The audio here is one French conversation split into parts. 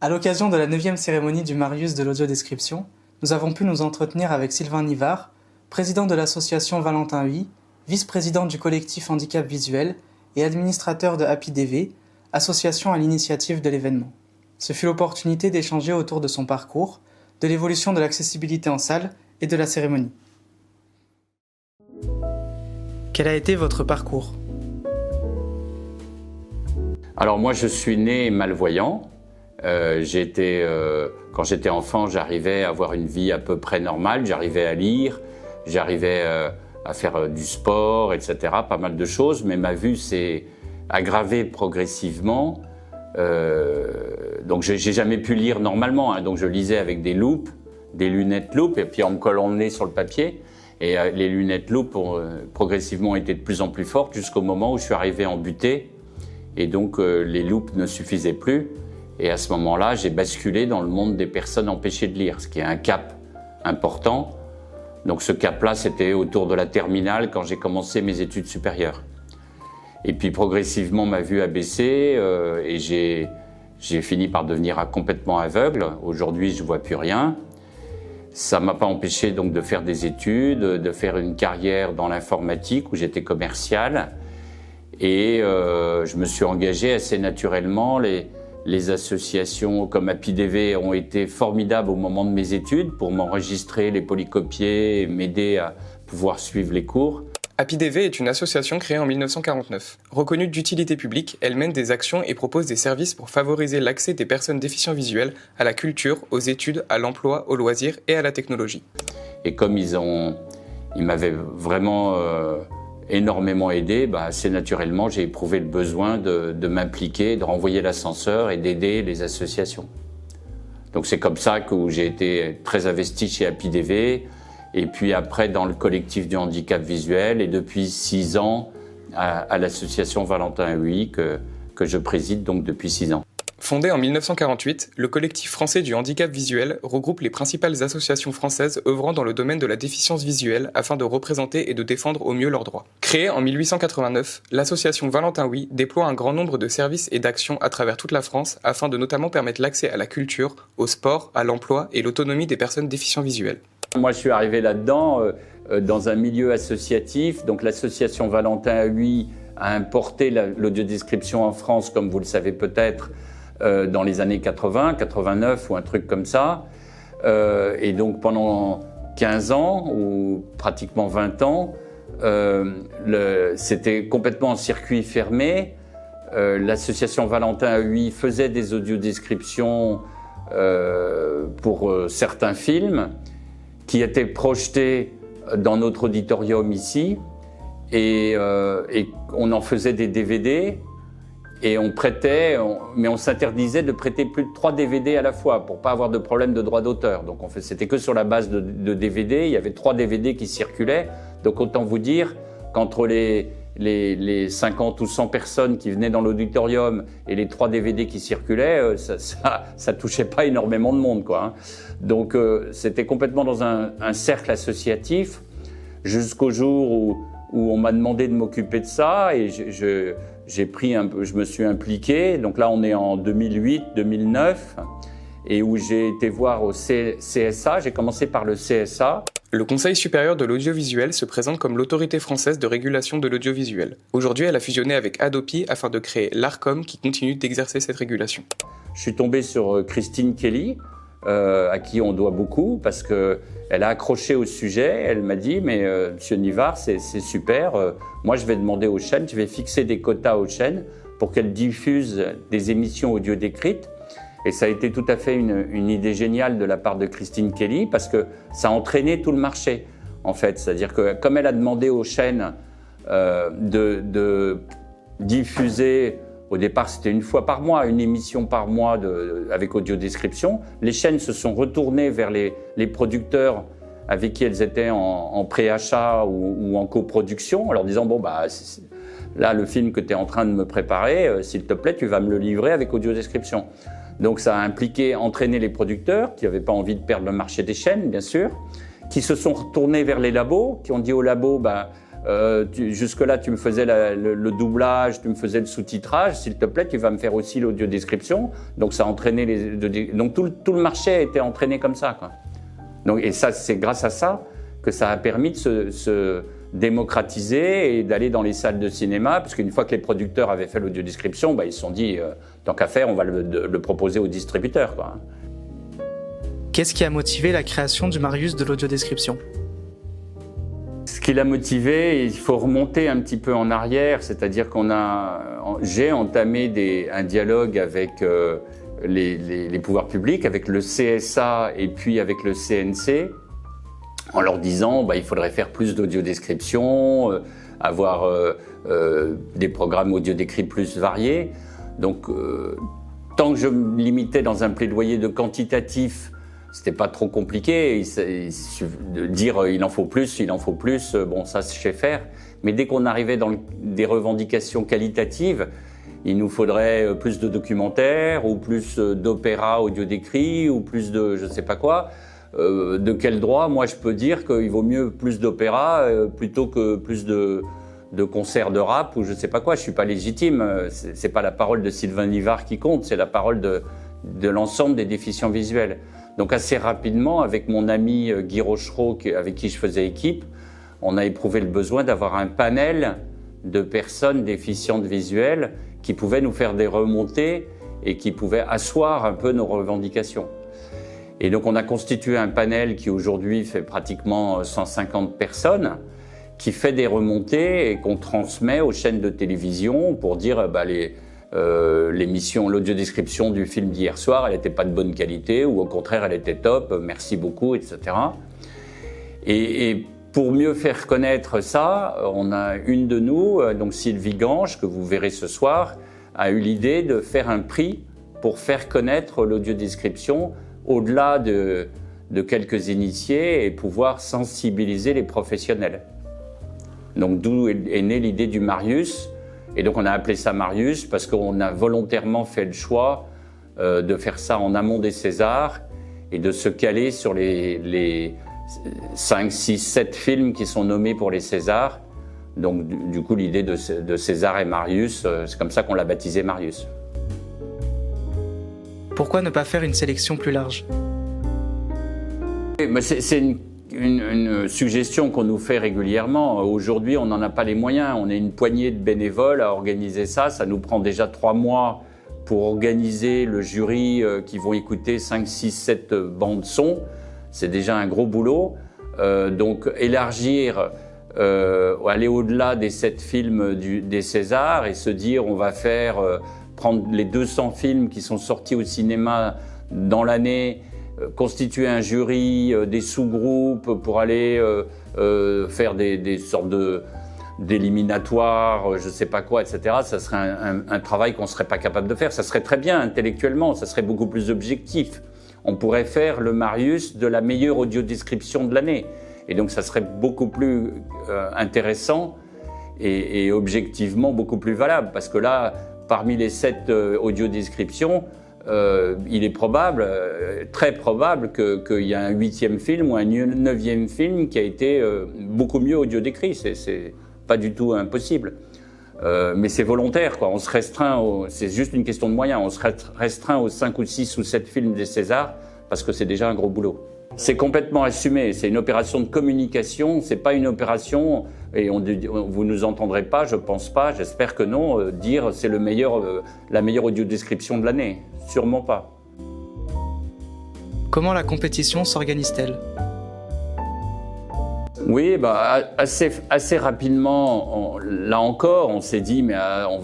À l'occasion de la 9e cérémonie du Marius de l'audiodescription, nous avons pu nous entretenir avec Sylvain Nivard, président de l'association Valentin Huy, vice-président du collectif Handicap Visuel et administrateur de HappyDV, association à l'initiative de l'événement. Ce fut l'opportunité d'échanger autour de son parcours, de l'évolution de l'accessibilité en salle et de la cérémonie. Quel a été votre parcours ? Alors moi je suis né malvoyant. Quand j'étais enfant, j'arrivais à avoir une vie à peu près normale, j'arrivais à lire, j'arrivais à faire du sport, etc., pas mal de choses, mais ma vue s'est aggravée progressivement. Donc j'ai jamais pu lire normalement, donc je lisais avec des loupes, des lunettes loupes, et puis en me collant le nez sur le papier. Et les lunettes loupes ont progressivement été de plus en plus fortes jusqu'au moment où je suis arrivé en butée. Et donc les loupes ne suffisaient plus. Et à ce moment-là, j'ai basculé dans le monde des personnes empêchées de lire, ce qui est un cap important. Donc ce cap-là, c'était autour de la terminale quand j'ai commencé mes études supérieures. Et puis progressivement, ma vue a baissé et j'ai fini par devenir complètement aveugle. Aujourd'hui, je ne vois plus rien. Ça ne m'a pas empêché donc de faire des études, de faire une carrière dans l'informatique où j'étais commercial. Et je me suis engagé assez naturellement. Les associations comme HappyDV ont été formidables au moment de mes études pour m'enregistrer, les polycopier et m'aider à pouvoir suivre les cours. HappyDV est une association créée en 1949. Reconnue d'utilité publique, elle mène des actions et propose des services pour favoriser l'accès des personnes déficientes visuelles à la culture, aux études, à l'emploi, aux loisirs et à la technologie. Et comme ils m'avaient vraiment énormément aidé, assez naturellement, j'ai éprouvé le besoin de m'impliquer, de renvoyer l'ascenseur et d'aider les associations. Donc c'est comme ça que j'ai été très investi chez HappyDV, et puis après dans le collectif du handicap visuel, et depuis 6 ans à l'association Valentin Huy que je préside donc depuis 6 ans. Fondé en 1948, le collectif français du handicap visuel regroupe les principales associations françaises œuvrant dans le domaine de la déficience visuelle afin de représenter et de défendre au mieux leurs droits. Créée en 1889, l'association Valentin Huy déploie un grand nombre de services et d'actions à travers toute la France afin de notamment permettre l'accès à la culture, au sport, à l'emploi et l'autonomie des personnes déficientes visuelles. Moi, je suis arrivé là-dedans dans un milieu associatif. Donc l'association Valentin Huy a importé l'audiodescription en France, comme vous le savez peut-être, dans les années 80, 89 ou un truc comme ça. Et donc pendant 15 ans ou pratiquement 20 ans, c'était complètement en circuit fermé. L'association Valentin Huy faisait des audiodescriptions pour certains films qui étaient projetés dans notre auditorium ici. Et on en faisait des DVD. Et on prêtait, mais on s'interdisait de prêter plus de 3 DVD à la fois pour pas avoir de problème de droit d'auteur. Donc c'était que sur la base de DVD. Il y avait 3 DVD qui circulaient. Donc autant vous dire qu'entre les 50 ou 100 personnes qui venaient dans l'auditorium et les 3 DVD qui circulaient, ça touchait pas énormément de monde, quoi. Donc c'était complètement dans un cercle associatif jusqu'au jour où on m'a demandé de m'occuper de ça et je me suis impliqué. Donc là, on est en 2008-2009 et où j'ai été voir au CSA. J'ai commencé par le CSA. Le Conseil supérieur de l'audiovisuel se présente comme l'autorité française de régulation de l'audiovisuel. Aujourd'hui, elle a fusionné avec Hadopi afin de créer l'ARCOM qui continue d'exercer cette régulation. Je suis tombé sur Christine Kelly, à qui on doit beaucoup parce qu'elle a accroché au sujet. Elle m'a dit « mais Monsieur Nivard, c'est super, moi je vais demander aux chaînes, je vais fixer des quotas aux chaînes pour qu'elles diffusent des émissions audio décrites ». Et ça a été tout à fait une idée géniale de la part de Christine Kelly parce que ça a entraîné tout le marché en fait. C'est-à-dire que comme elle a demandé aux chaînes de diffuser, au départ c'était une fois par mois, une émission par mois avec audiodescription, les chaînes se sont retournées vers les producteurs avec qui elles étaient en préachat ou en coproduction en leur disant « bon bah là le film que tu es en train de me préparer, s'il te plaît tu vas me le livrer avec audiodescription ». Donc ça a entraîné les producteurs qui n'avaient pas envie de perdre le marché des chaînes, bien sûr, qui se sont retournés vers les labos, qui ont dit aux labos jusque-là, tu me faisais le doublage, tu me faisais le sous-titrage. S'il te plaît, tu vas me faire aussi l'audiodescription. Donc, ça a entraîné donc, tout le marché a été entraîné comme ça, quoi. Donc, et ça, c'est grâce à ça que ça a permis de se démocratiser et d'aller dans les salles de cinéma, parce qu'une fois que les producteurs avaient fait l'audiodescription, ils se sont dit, tant qu'à faire, on va le proposer aux distributeurs, quoi. Qu'est-ce qui a motivé la création du Marius de l'audiodescription ? Ce qui l'a motivé, il faut remonter un petit peu en arrière, c'est-à-dire j'ai entamé un dialogue avec les pouvoirs publics, avec le CSA et puis avec le CNC, en leur disant il faudrait faire plus d'audiodescription, avoir des programmes audio-décrits plus variés. Donc, tant que je me limitais dans un plaidoyer de quantitatif, c'était pas trop compliqué. De dire il en faut plus, bon, ça, je sais faire. Mais dès qu'on arrivait dans des revendications qualitatives, il nous faudrait plus de documentaires, ou plus d'opéras audio-décrits, ou plus de je sais pas quoi. De quel droit, moi, je peux dire qu'il vaut mieux plus d'opéras plutôt que plus de concerts de rap ou je sais pas quoi. Je suis pas légitime. C'est pas la parole de Sylvain Nivard qui compte, c'est la parole de l'ensemble des déficients visuels. Donc assez rapidement, avec mon ami Guy Rochereau, avec qui je faisais équipe, on a éprouvé le besoin d'avoir un panel de personnes déficientes visuelles qui pouvaient nous faire des remontées et qui pouvaient asseoir un peu nos revendications. Et donc on a constitué un panel qui aujourd'hui fait pratiquement 150 personnes, qui fait des remontées et qu'on transmet aux chaînes de télévision pour dire l'émission, l'audiodescription du film d'hier soir, elle n'était pas de bonne qualité ou au contraire elle était top, merci beaucoup, etc. Et pour mieux faire connaître ça, on a une de nous, donc Sylvie Gange, que vous verrez ce soir, a eu l'idée de faire un prix pour faire connaître l'audiodescription au-delà de quelques initiés et pouvoir sensibiliser les professionnels. Donc d'où est née l'idée du Marius. Et donc on a appelé ça Marius parce qu'on a volontairement fait le choix de faire ça en amont des Césars et de se caler sur les 5, 6, 7 films qui sont nommés pour les Césars. Donc du coup l'idée de César et Marius, c'est comme ça qu'on l'a baptisé Marius. Pourquoi ne pas faire une sélection plus large ? C'est une suggestion qu'on nous fait régulièrement. Aujourd'hui, on n'en a pas les moyens. On est une poignée de bénévoles à organiser ça. Ça nous prend déjà 3 mois pour organiser le jury qui vont écouter 5, 6, 7 bandes son. C'est déjà un gros boulot. Donc élargir, aller au-delà des 7 films des Césars et se dire on va faire prendre les 200 films qui sont sortis au cinéma dans l'année, constituer un jury, des sous-groupes pour aller faire des sortes d'éliminatoires, je sais pas quoi, etc. Ça serait un travail qu'on serait pas capable de faire. Ça serait très bien intellectuellement, ça serait beaucoup plus objectif. On pourrait faire le Marius de la meilleure audiodescription de l'année. Et donc ça serait beaucoup plus intéressant et objectivement beaucoup plus valable. Parce que là, parmi les 7 audiodescriptions, il est probable, très probable qu'il y a un 8e film ou un 9e film qui a été beaucoup mieux audio-décrit. C'est pas du tout impossible. Mais c'est volontaire, quoi. On se restreint, c'est juste une question de moyens, on se restreint aux 5 ou 6 ou 7 films des Césars parce que c'est déjà un gros boulot. C'est complètement assumé, c'est une opération de communication, c'est pas une opération, et vous nous entendrez pas, je pense pas, j'espère que non, dire c'est la meilleure audiodescription de l'année. Sûrement pas. Comment la compétition s'organise-t-elle ? Oui, assez rapidement, là encore, on s'est dit, mais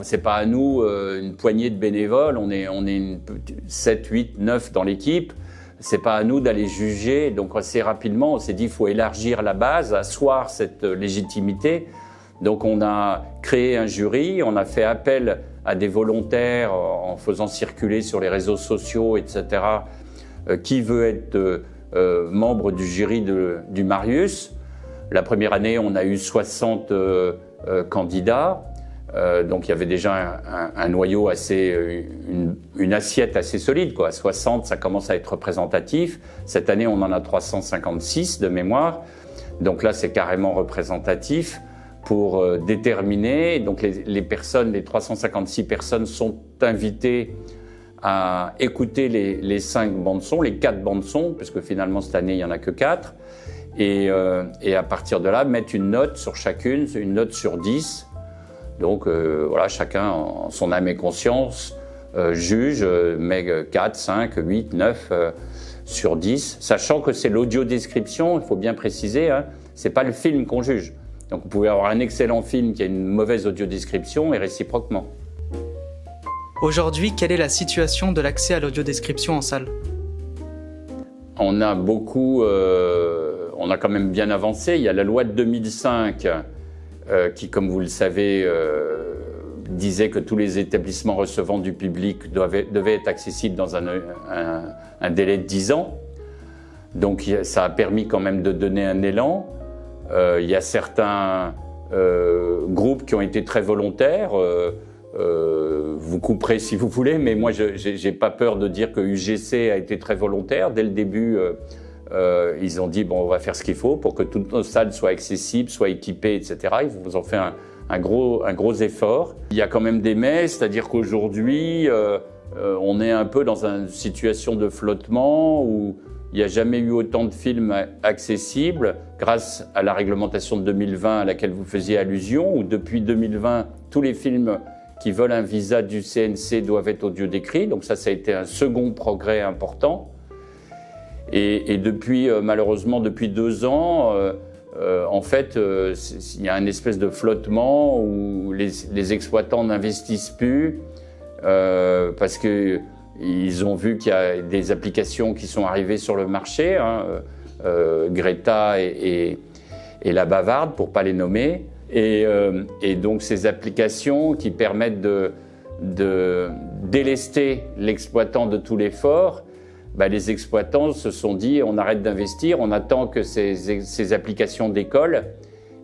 c'est pas à nous, une poignée de bénévoles, on est 7, 8, 9 dans l'équipe, c'est pas à nous d'aller juger. Donc assez rapidement, on s'est dit, il faut élargir la base, asseoir cette légitimité. Donc on a créé un jury, on a fait appel à des volontaires en faisant circuler sur les réseaux sociaux, etc., qui veut être membre du jury du Marius. La première année, on a eu 60 candidats, donc il y avait déjà un noyau une assiette assez solide, quoi. 60, ça commence à être représentatif. Cette année, on en a 356 de mémoire, donc là, c'est carrément représentatif. pour déterminer. Donc les 356 personnes sont invitées à écouter les 5 bandes-son, les 4 bandes-son, puisque finalement cette année il n'y en a que 4, et à partir de là mettre une note sur chacune, une note sur 10. Donc voilà, chacun en son âme et conscience juge, met 4, 5, 8, 9 sur 10, sachant que c'est l'audio-description, il faut bien préciser, hein, c'est pas le film qu'on juge. Donc vous pouvez avoir un excellent film qui a une mauvaise audio-description et réciproquement. Aujourd'hui, quelle est la situation de l'accès à l'audio-description en salle ? On a on a quand même bien avancé. Il y a la loi de 2005 qui, comme vous le savez, disait que tous les établissements recevant du public devaient être accessibles dans un délai de 10 ans. Donc ça a permis quand même de donner un élan. Il y a certains groupes qui ont été très volontaires. Vous couperez si vous voulez, mais moi j'ai pas peur de dire que UGC a été très volontaire. Dès le début, ils ont dit bon, on va faire ce qu'il faut pour que toutes nos salles soient accessibles, soient équipées, etc. Ils vous ont fait un gros effort. Il y a quand même des mais, c'est-à-dire qu'aujourd'hui, on est un peu dans une situation de flottement où il n'y a jamais eu autant de films accessibles grâce à la réglementation de 2020 à laquelle vous faisiez allusion, où depuis 2020, tous les films qui veulent un visa du CNC doivent être audio-décrits. Donc ça a été un second progrès important. Et depuis, malheureusement, depuis 2 ans, en fait, il y a une espèce de flottement où les exploitants n'investissent plus parce que ils ont vu qu'il y a des applications qui sont arrivées sur le marché, hein, Greta et la Bavarde, pour ne pas les nommer. Et donc ces applications qui permettent de délester l'exploitant de tout l'effort, les exploitants se sont dit on arrête d'investir, on attend que ces applications décollent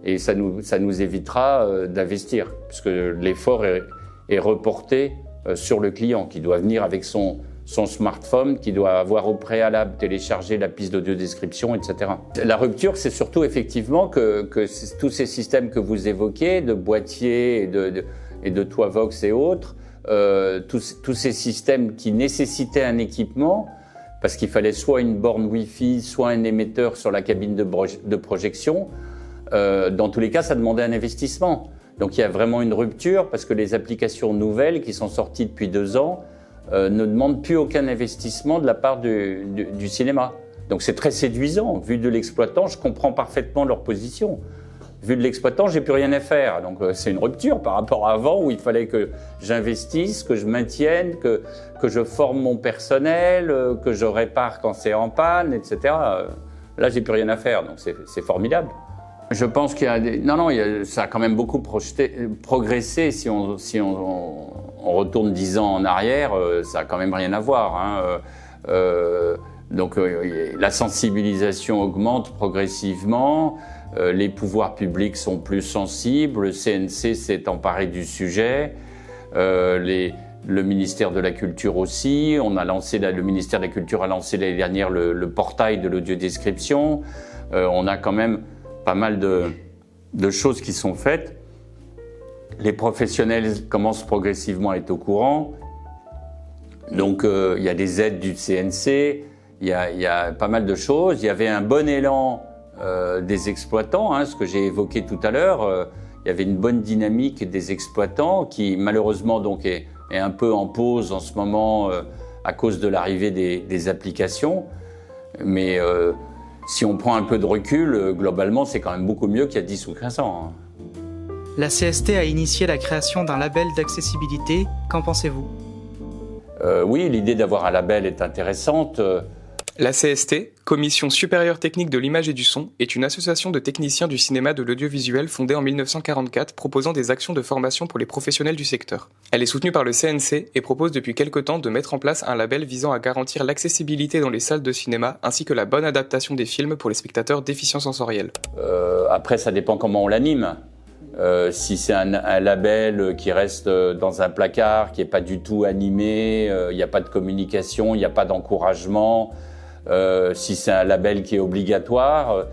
et ça nous évitera d'investir, puisque l'effort est reporté sur le client qui doit venir avec son smartphone, qui doit avoir au préalable téléchargé la piste d'audio-description, etc. La rupture, c'est surtout effectivement que tous ces systèmes que vous évoquez, de boîtiers et de toits Vox et autres, tous ces systèmes qui nécessitaient un équipement, parce qu'il fallait soit une borne Wi-Fi, soit un émetteur sur la cabine de projection, dans tous les cas, ça demandait un investissement. Donc il y a vraiment une rupture, parce que les applications nouvelles qui sont sorties depuis 2 ans ne demandent plus aucun investissement de la part du cinéma. Donc c'est très séduisant. Vu de l'exploitant, je comprends parfaitement leur position. Vu de l'exploitant, j'ai plus rien à faire. Donc c'est une rupture par rapport à avant où il fallait que j'investisse, que je maintienne, que je forme mon personnel, que je répare quand c'est en panne, etc. Là, j'ai plus rien à faire. Donc c'est formidable. Je pense qu'il y a ça a quand même beaucoup progressé. Si on retourne 10 ans en arrière, ça a quand même rien à voir, hein. Donc la sensibilisation augmente progressivement, les pouvoirs publics sont plus sensibles, le CNC s'est emparé du sujet, le ministère de la Culture aussi. Le ministère de la Culture a lancé l'année dernière le portail de l'audiodescription. On a quand même pas mal de choses qui sont faites. Les professionnels commencent progressivement à être au courant. Donc il y a des aides du CNC, il y a pas mal de choses. Il y avait un bon élan des exploitants, hein, ce que j'ai évoqué tout à l'heure. Il y avait une bonne dynamique des exploitants qui malheureusement donc est un peu en pause en ce moment à cause de l'arrivée des applications. Mais si on prend un peu de recul, globalement, c'est quand même beaucoup mieux qu'il y a 10 ou 15 ans. La CST a initié la création d'un label d'accessibilité. Qu'en pensez-vous ? Oui, l'idée d'avoir un label est intéressante. La CST, Commission supérieure technique de l'image et du son, est une association de techniciens du cinéma de l'audiovisuel fondée en 1944 proposant des actions de formation pour les professionnels du secteur. Elle est soutenue par le CNC et propose depuis quelque temps de mettre en place un label visant à garantir l'accessibilité dans les salles de cinéma ainsi que la bonne adaptation des films pour les spectateurs déficients sensoriels. Après, ça dépend comment on l'anime. Si c'est un label qui reste dans un placard, qui n'est pas du tout animé, il n'y a pas de communication, il n'y a pas d'encouragement. Si c'est un label qui est obligatoire,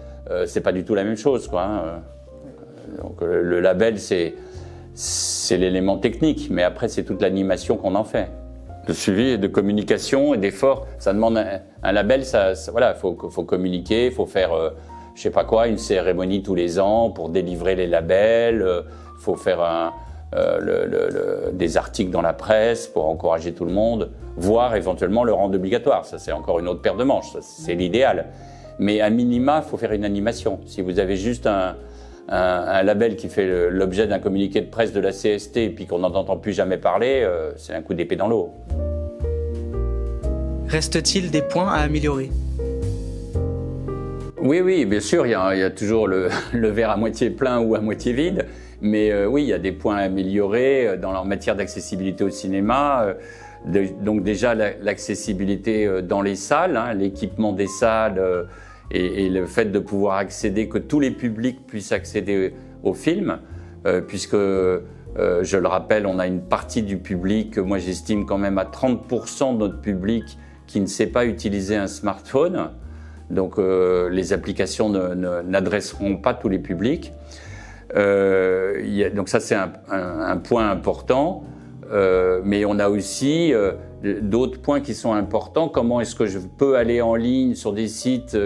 c'est pas du tout la même chose, quoi, hein. Donc le label, c'est l'élément technique, mais après, c'est toute l'animation qu'on en fait. De suivi et de communication et d'efforts, ça demande un label, voilà, faut communiquer, il faut faire, je sais pas quoi, une cérémonie tous les ans pour délivrer les labels, faut faire des articles dans la presse pour encourager tout le monde, voire éventuellement le rendre obligatoire. Ça, c'est encore une autre paire de manches, c'est l'idéal. Mais à minima, il faut faire une animation. Si vous avez juste un label qui fait l'objet d'un communiqué de presse de la CST et puis qu'on n'en entend plus jamais parler, c'est un coup d'épée dans l'eau. Reste-t-il des points à améliorer ? Oui, bien sûr, il y a toujours le verre à moitié plein ou à moitié vide. Mais oui, il y a des points à améliorer dans leur matière d'accessibilité au cinéma. Donc déjà, l'accessibilité dans les salles, hein, l'équipement des salles et le fait de pouvoir accéder, que tous les publics puissent accéder aux films, puisque, je le rappelle, on a une partie du public, moi j'estime quand même à 30% de notre public qui ne sait pas utiliser un smartphone. Donc les applications n'adresseront pas tous les publics. Donc ça c'est un point important, mais on a aussi d'autres points qui sont importants. Comment est-ce que je peux aller en ligne sur des sites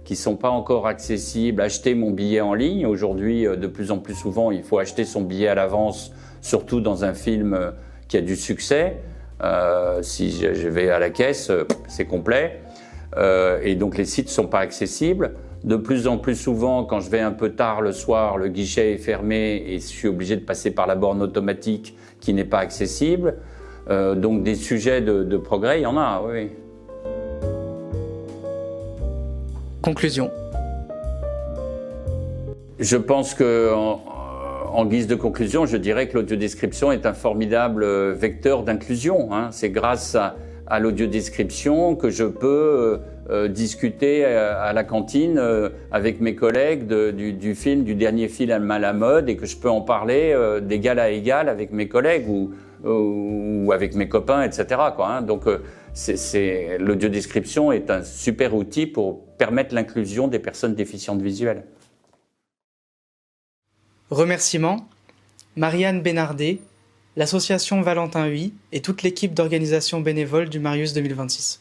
qui ne sont pas encore accessibles, acheter mon billet en ligne. Aujourd'hui, de plus en plus souvent, il faut acheter son billet à l'avance, surtout dans un film qui a du succès. Si je vais à la caisse, c'est complet. Et donc les sites ne sont pas accessibles. De plus en plus souvent, quand je vais un peu tard le soir, le guichet est fermé et je suis obligé de passer par la borne automatique qui n'est pas accessible. Donc des sujets de progrès, il y en a, oui. Conclusion. Je pense que, en guise de conclusion, je dirais que l'audiodescription est un formidable vecteur d'inclusion, hein. C'est grâce à l'audiodescription que je peux discuter à la cantine avec mes collègues du dernier film à la mode et que je peux en parler d'égal à égal avec mes collègues ou avec mes copains, etc., quoi, hein. Donc l'audiodescription est un super outil pour permettre l'inclusion des personnes déficientes visuelles. Remerciements, Marianne Bénardet, l'association Valentin Huy et toute l'équipe d'organisation bénévole du Marius 2026.